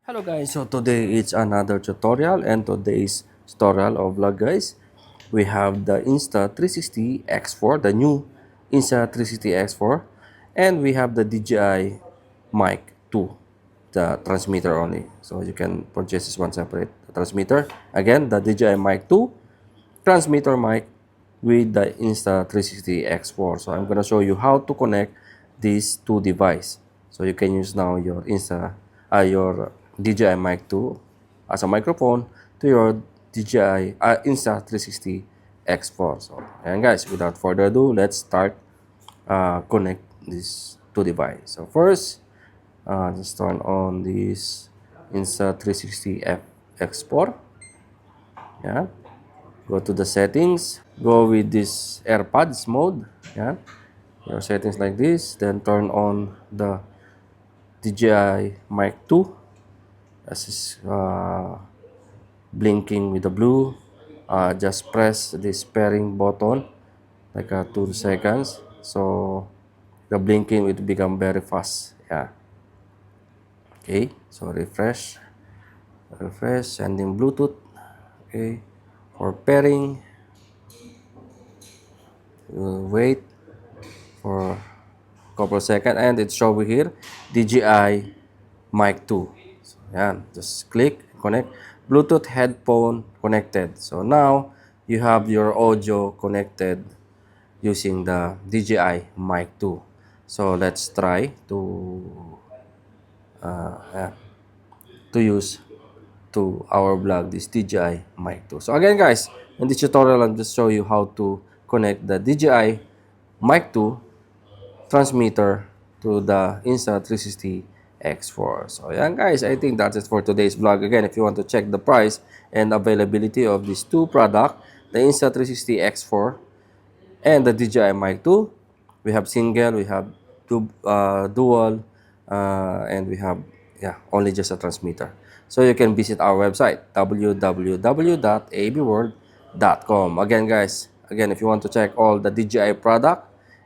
Hello guys, so today it's another tutorial, and today's tutorial or vlog guys, we have the Insta360 X4, the new Insta360 X4, and we have the DJI Mic 2, the transmitter only. So you can purchase this one separate transmitter. Again, the DJI Mic 2 transmitter mic with the Insta360 X4. So I'm gonna show you how to connect these two devices. So you can use now your your DJI Mic 2 as a microphone to your DJI Insta360 X4. So and guys, without further ado, let's start connect these two devices. So first, just turn on this Insta360 X4. Yeah. Go to the settings, go with this AirPods mode. Yeah, your settings like this, then turn on the DJI Mic 2 as is blinking with the blue. Just press this pairing button like 2 seconds, so the blinking will become very fast. Yeah, okay, so refresh, sending Bluetooth. Okay, for pairing, wait for couple second, and it's show here DJI Mic 2. So, yan, just click connect, Bluetooth headphone connected. So now you have your audio connected using the DJI Mic 2. So let's try yeah, to use to our blog this DJI Mic 2. So again guys, in this tutorial I'm just show you how to connect the DJI Mic 2 transmitter to the Insta360 X4. So yan guys, I think that's it for today's vlog. Again, if you want to check the price and availability of these two products, the Insta360 X4 and the DJI Mic 2, we have single, we have dual, and we have only just a transmitter. So you can visit our website www.abworld.com. Again guys, if you want to check all the DJI product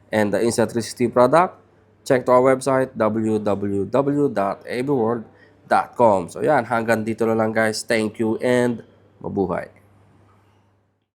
and the Insta360 product, check to our website www.abworld.com. So yan, hanggang dito na lang guys. Thank you and mabuhay.